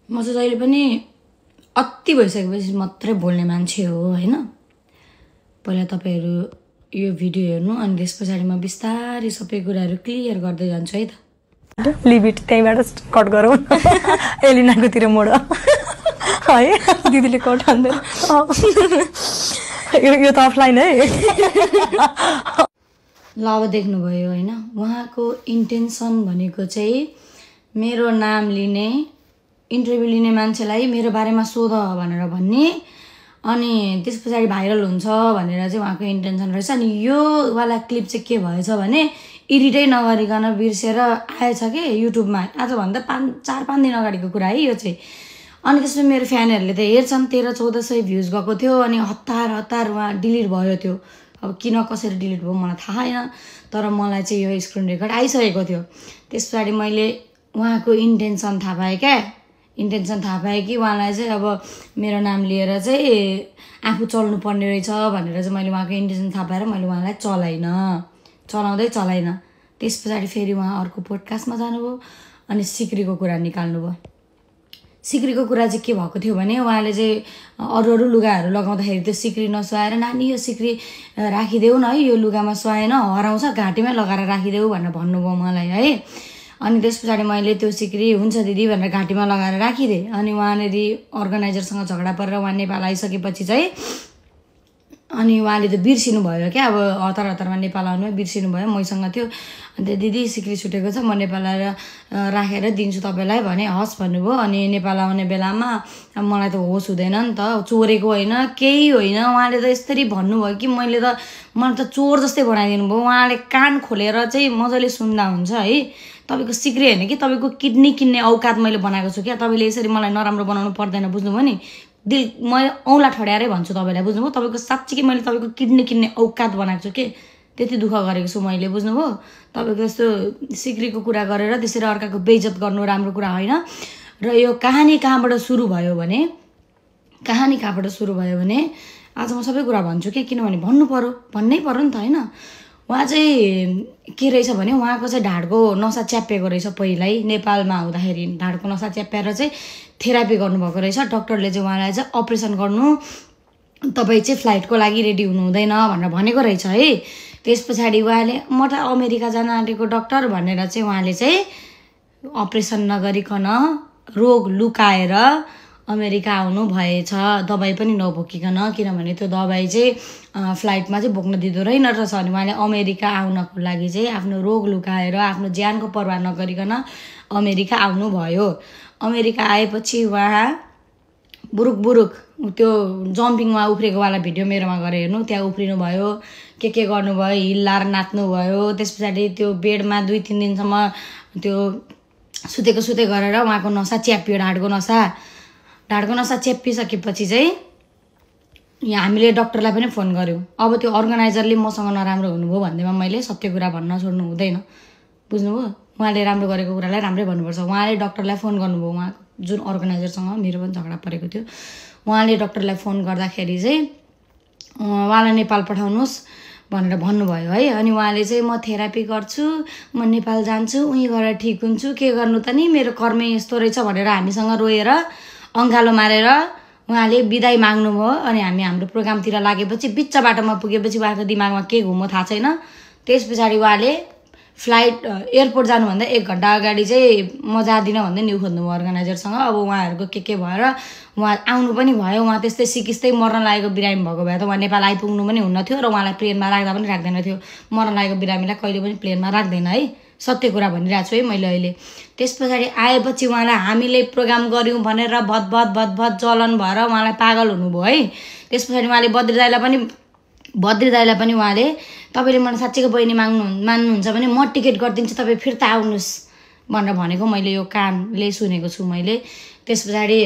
म चाहिँ जहिले पनि अति भइसकेपछि मात्रै बोल्ने मान्छे हो हैन। पहिला तपाईहरु यो भिडियो हेर्नु अनि त्यस पछाडी म बिस्तारै सबै कुराहरु क्लियर गर्दै जान्छु है त। लिभ इट त्यहीबाट कट गरौँ। एलिनाकोतिर मोड है दिदीले कट हान्दैन। यो त अफलाइन है। ल अब देख्नुभयो हैन, उहाँको इन्टेन्सन भनेको चाहिँ मेरो नाम लिने, इन्टरभ्यु लिने मान्छेलाई मेरो बारेमा सोध भनेर भन्ने अनि त्यस पछाडी भाइरल हुन्छ भनेर चाहिँ उहाँको इन्टेन्सन रहेछ। अनि यो वाला क्लिप चाहिँ के भएछ भने एडिटै नगरिकन बिर्सेर आएछ के युट्युबमा। आज भन्दा 4-5 दिन अगाडिको कुरा है यो चाहिँ। अनि त्यसमा मेरो फ्यानहरुले त हेर्छन्, 1300-1400 भ्युज गएको थियो अनि हतार उहाँ डिलिट भयो त्यो। अब किन कसरी डिलिट भयो मलाई थाहा छैन, तर मलाई चाहिँ यो स्क्रिन रेकर्ड आइसकेको थियो। त्यस पछाडी मैले उहाँको इन्टेन्सन थाहा पाएँ क्या। इन्टेन्सन थाहा पाएँ कि उहाँलाई चाहिँ अब मेरो नाम लिएर चाहिँ आफू चल्नु पर्ने रहेछ भनेर चाहिँ मैले उहाँको इन्टेन्सन थाहा पाएर मैले उहाँलाई चलाइनँ। त्यस पछाडी फेरि उहाँ अर्को पोडकास्टमा जानुभयो अनि सिक्रीको कुरा निकाल्नुभयो। सिक्रीको कुरा चाहिँ के भएको थियो भने उहाँले चाहिँ अरू लुगाहरू लगाउँदाखेरि त्यो सिक्री नसुहाएर नानी यो सिक्री राखिदेऊ न है, यो लुगामा सुहाएन हराउँछ, घाँटीमै लगाएर राखिदेऊ भनेर भन्नुभयो मलाई है। अनि त्यस पछाडी मैले त्यो सिक्री हुन्छ दिदी भनेर घाँटीमा लगाएर राखिदिएँ। अनि उहाँले अर्गनाइजरसँग झगडा परेर उहाँ नेपाल आइसकेपछि चाहिँ अनि उहाँले त बिर्सिनु भयो क्या। अब हतारमा नेपाल आउनु बिर्सिनु भयो, मसँग थियो। अन्त दिदी सिक्री छुटेको छ, म नेपाल आएर राखेर दिन्छु तपाईँलाई भने हस् भन्नुभयो। अनि नेपाल आउने बेलामा मलाई त होस हुँदैन नि त, चोरेको होइन केही होइन। उहाँले त यसरी भन्नुभयो कि मलाई त चोर जस्तै बनाइदिनु भयो। उहाँले कान खोलेर चाहिँ मजाले सुन्दा हुन्छ है। तपाईँको सिक्री होइन कि तपाईँको किडनी किन्ने औकात मैले बनाएको छु क्या। तपाईँले यसरी मलाई नराम्रो बनाउनु पर्दैन, बुझ्नुभयो नि। दिल म औँला ठड्याएरै भन्छु तपाईँलाई, बुझ्नुभयो। तपाईँको साँच्चै मैले तपाईँको किडनी किन्ने औकात बनाएको छु के, त्यति दुःख गरेको छु मैले, बुझ्नुभयो। तपाईँको यस्तो सिक्रीको कुरा गरेर त्यसरी अर्काको बेइज्जत गर्नु राम्रो कुरा होइन। र यो कहानी कहाँबाट सुरु भयो भने आज म सबै कुरा भन्छु कि, किनभने भन्नै पर्यो नि त होइन। उहाँ चाहिँ के रहेछ भने उहाँको चाहिँ ढाडको नसा च्याप्पिएको रहेछ। पहिल्यै नेपालमा हुँदाखेरि ढाडको नसा च्याप्प्याएर चाहिँ थेरापी गर्नुभएको रहेछ। डक्टरले चाहिँ उहाँलाई चाहिँ अपरेसन गर्नु, तपाईँ चाहिँ फ्लाइटको लागि रेडी हुनु हुँदैन भनेर भनेको रहेछ है। त्यस पछाडी उहाँले म त अमेरिका जान आँटेको डक्टर भनेर चाहिँ उहाँले चाहिँ अपरेसन नगरिकन रोग लुकाएर अमेरिका आउनु भएछ, दबाई पनि नबोकिकन। किनभने त्यो दबाई चाहिँ फ्लाइटमा चाहिँ बोक्न दिँदो रहेछ। अनि उहाँले अमेरिका आउनको लागि चाहिँ आफ्नो रोग लुकाएर आफ्नो ज्यानको परवाह नगरिकन अमेरिका आउनुभयो। अमेरिका आएपछि उहाँ बुरुक त्यो जम्पिङमा उफ्रेकोवाला भिडियो मेरोमा गएर हेर्नु, त्यहाँ उफ्रिनु भयो, के गर्नुभयो, हिल्लाएर नाच्नु भयो। त्यस पछाडि त्यो बेडमा 2-3 दिनसम्म त्यो सुते गरेर उहाँको नसा च्याप्पियो, ढाडको नसा च्याप्पिसकेपछि चाहिँ यहाँ हामीले डक्टरलाई पनि फोन गऱ्यौँ। अब त्यो अर्गनाइजरले मसँग नराम्रो हुनुभयो भन्दैमा मैले सत्य कुरा भन्न छोड्नु हुँदैन, बुझ्नुभयो। उहाँले राम्रो गरेको कुरालाई राम्रै भन्नुपर्छ। उहाँले डक्टरलाई फोन गर्नुभयो, उहाँको जुन अर्गनाइजरसँग मेरो पनि झगडा परेको थियो। उहाँले डक्टरलाई फोन गर्दाखेरि चाहिँ उहाँलाई नेपाल पठाउनुहोस् भनेर भन्नुभयो है। अनि उहाँले चाहिँ म थेरापी गर्छु, म नेपाल जान्छु, उहीँ गएर ठिक हुन्छु, के गर्नु त नि मेरो कर्मै यस्तो रहेछ भनेर हामीसँग रोएर अङ्गालो मारेर उहाँले बिदाई माग्नुभयो। अनि हामी हाम्रो प्रोग्रामतिर लागेपछि बिच बाटोमा पुगेपछि उहाँको दिमागमा के घुम्यो थाहा छैन। त्यस पछाडि उहाँले फ्लाइट एयरपोर्ट जानुभन्दा 1 घन्टा अगाडि चाहिँ म जाँदिनँ भन्दै न्यु खोज्नुभयो अर्गनाइजरसँग। अब उहाँहरूको के भएर उहाँ आउनु पनि भयो। उहाँ त्यस्तै सिकिस्तै मर्न लागेको बिरामी भएको भए त उहाँ नेपाल आइपुग्नु पनि हुन्न थियो र उहाँलाई प्लेनमा राख्दा पनि राख्दैन थियो। मर्न लागेको बिरामीलाई कहिले पनि प्लेनमा राख्दैन है, सत्य कुरा भनिरहेको छु है मैले अहिले। त्यस पछाडि आएपछि उहाँलाई हामीले प्रोग्राम गऱ्यौँ भनेर भत जलन भएर उहाँलाई पागल हुनुभयो है। त्यस पछाडि उहाँले बद्री दाइलाई पनि उहाँले तपाईँले मलाई साँच्चैको बहिनी मान्नुहुन्छ भने म टिकट गरिदिन्छु, तपाईँ फिर्ता आउनुहोस् भनेर भनेको मैले यो कानले सुनेको छु मैले। त्यस पछाडि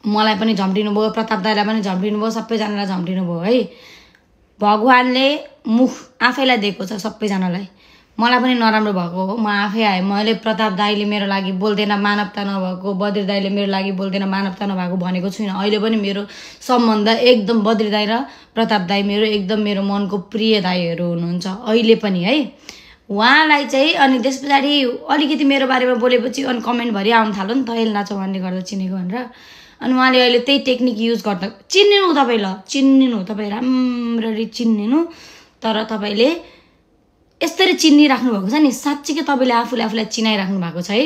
मलाई पनि झम्टिनु भयो, प्रताप दाइलाई पनि झम्टिनु भयो, सबैजनालाई झम्टिनु भयो है। भगवानले मुख आफैलाई दिएको छ सबैजनालाई। मलाई पनि नराम्रो भएको हो, म आफै आएँ। मैले प्रताप दाइले मेरो लागि बोल्दैन, मानवता नभएको, बद्री दाइले मेरो लागि बोल्दैन, मानवता नभएको भनेको छुइनँ। अहिले पनि मेरो सम्बन्ध एकदम बद्री दाइ र प्रताप दाइ मेरो एकदम मेरो मनको प्रिय दाइहरू हुनुहुन्छ अहिले पनि है। उहाँलाई चाहिँ अनि त्यस पछाडि अलिकति मेरो बारेमा बोलेपछि अनि कमेन्टभरि आउनु थाल्यो नि त एलिना चौहानले गर्दा चिनेको भनेर अनि उहाँले अहिले त्यही टेक्निक युज गर्दा चिन्नु तपाईँ ल चिन्नु तपाईँ राम्ररी चिन्नु तर तपाईँले यसरी चिनिराख्नु भएको छ नि साँच्चीकै तपाईँले आफूलाई चिनाइराख्नु भएको छ है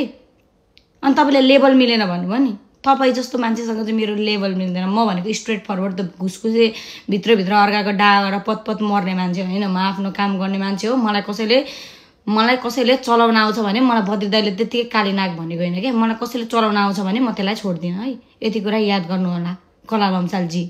अनि तपाईँले लेभल मिलेन भन्नुभयो नि तपाईँ जस्तो मान्छेसँग चाहिँ मेरो लेभल मिल्दैन म भनेको स्ट्रेट फरवर्ड त घुसघुसे भित्रभित्र अर्काको डाँबाट पतपत मर्ने मान्छे होइन म आफ्नो काम गर्ने मान्छे हो मलाई कसैले चलाउन आउँछ भने मलाई बद्री दाइले त्यतिकै काली नाग भनेको होइन क्या मलाई कसैले चलाउन आउँछ भने म त्यसलाई छोड्दिनँ है यति कुरा याद गर्नु होला कला लम्सालजी